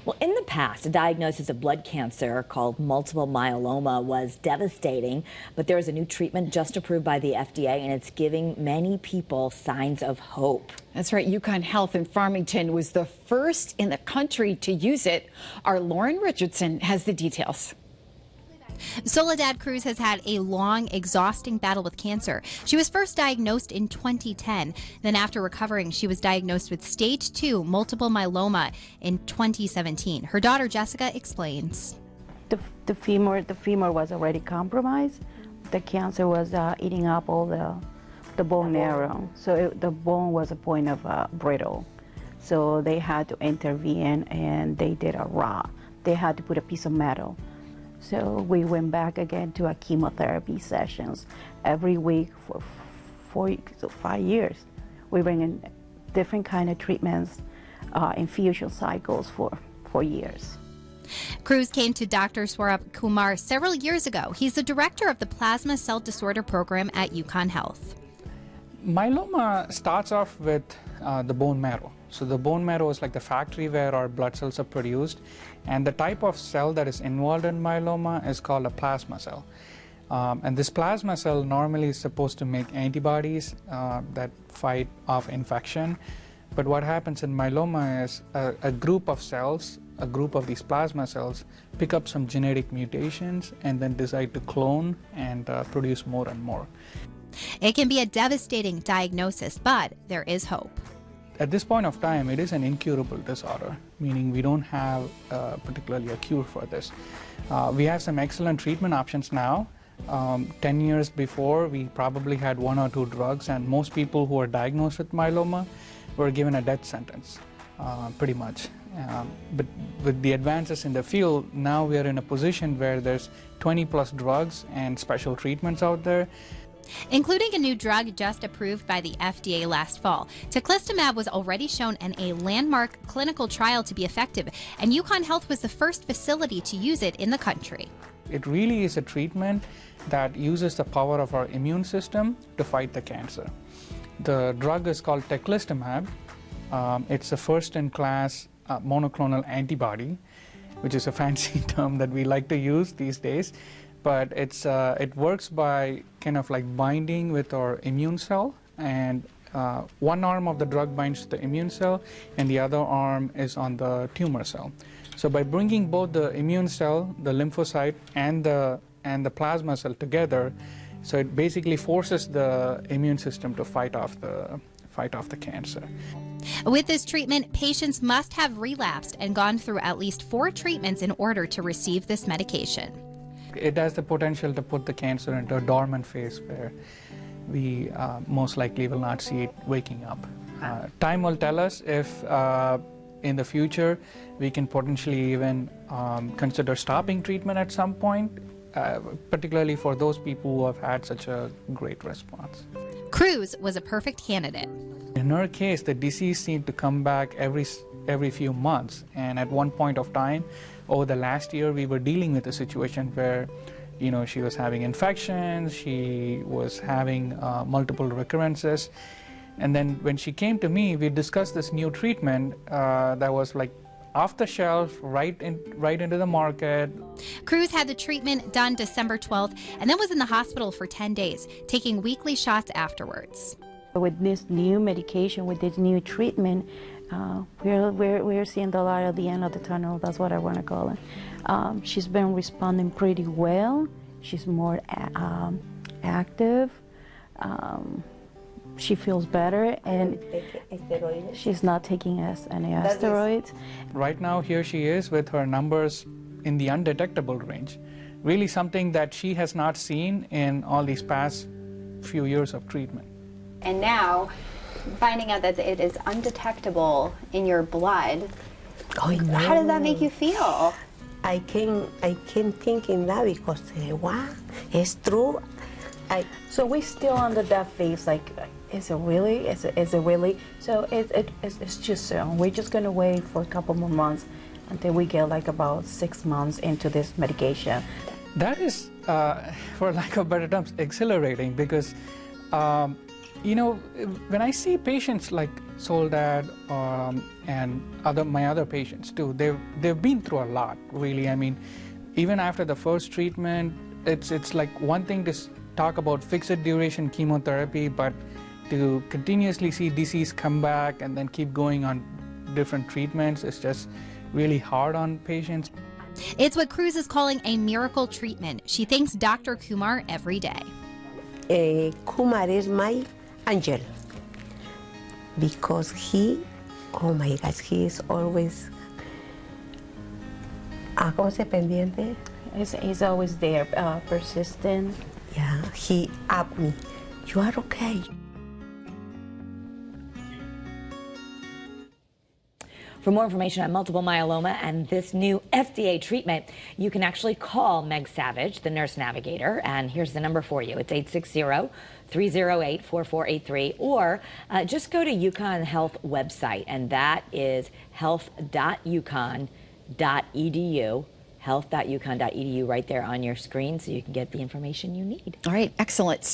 Well, in the past, a diagnosis of blood cancer called multiple myeloma was devastating, but there is a new treatment just approved by the FDA, and it's giving many people signs of hope. That's right. UConn Health in Farmington was the first in the country to use it. Our Lauren Richardson has the details. Soledad Cruz has had a long, exhausting battle with cancer. She was first diagnosed in 2010. Then after recovering, she was diagnosed with stage 2 multiple myeloma in 2017. Her daughter Jessica explains. The femur was already compromised. The cancer was eating up all the bone marrow. So the bone was a point of brittle. So they had to intervene, and they did a raw. They had to put a piece of metal. So we went back again to our chemotherapy sessions every week for 5 years. We bring in different kind of treatments, infusion cycles for years. Cruz came to Dr. Swarov Kumar several years ago. He's the director of the Plasma Cell Disorder Program at UConn Health. Myeloma starts off with the bone marrow. So the bone marrow is like the factory where our blood cells are produced, and the type of cell that is involved in myeloma is called a plasma cell. And this plasma cell normally is supposed to make antibodies that fight off infection. But what happens in myeloma is a group of cells, a group of these plasma cells, pick up some genetic mutations and then decide to clone and produce more and more. It can be a devastating diagnosis, but there is hope. At this point of time, it is an incurable disorder, meaning we don't have particularly a cure for this. We have some excellent treatment options now. 10 years before, we probably had 1 or 2 drugs, and most people who are diagnosed with myeloma were given a death sentence, pretty much. But with the advances in the field, now we are in a position where there's 20+ drugs and special treatments out there, including a new drug just approved by the FDA last fall. Teclistamab was already shown in a landmark clinical trial to be effective, and UConn Health was the first facility to use it in the country. It really is a treatment that uses the power of our immune system to fight the cancer. The drug is called teclistamab. It's a first-in-class monoclonal antibody, which is a fancy term that we like to use these days. But it works by kind of like binding with our immune cell, and one arm of the drug binds to the immune cell and the other arm is on the tumor cell. So by bringing both the immune cell, the lymphocyte, and the plasma cell together, so it basically forces the immune system to fight off the cancer. With this treatment, patients must have relapsed and gone through at least 4 treatments in order to receive this medication. It has the potential to put the cancer into a dormant phase where we most likely will not see it waking up. Time will tell us if in the future we can potentially even consider stopping treatment at some point, particularly for those people who have had such a great response. Cruz was a perfect candidate. In her case, the disease seemed to come back every few months, and at one point of time over the last year we were dealing with a situation where she was having infections, she was having multiple recurrences, and then when she came to me, we discussed this new treatment that was like off the shelf, right into the market. Cruz had the treatment done December 12th and then was in the hospital for 10 days, taking weekly shots afterwards. With this new medication, with this new treatment, we're seeing the light at the end of the tunnel. That's what I want to call it. She's been responding pretty well. She's more active. She feels better, and she's not taking any steroids. Right now, here she is with her numbers in the undetectable range. Really something that she has not seen in all these past few years of treatment. And now, finding out that it is undetectable in your blood, how does that make you feel? I can think in that because what? It's true. So we're still under that phase, like, is it really? Is it really? So it's just soon. We're just gonna wait for a couple more months until we get like about 6 months into this medication. That is, for lack of better terms, exhilarating, because when I see patients like Soledad and my other patients too. They've been through a lot, really. I mean, even after the first treatment, it's like one thing to talk about fixed duration chemotherapy, but to continuously see disease come back and then keep going on different treatments is just really hard on patients. It's what Cruz is calling a miracle treatment. She thanks Dr. Kumar every day. Kumar is my angel because oh my gosh, he is always ¿cómo se pendiente? He's always there, persistent. Yeah, he asked me, you are okay. For more information on multiple myeloma and this new FDA treatment, you can actually call Meg Savage, the nurse navigator, and here's the number for you. It's 860-308-4483, or just go to UConn Health website, and that is health.uconn.edu, health.uconn.edu right there on your screen, so you can get the information you need. All right, excellent.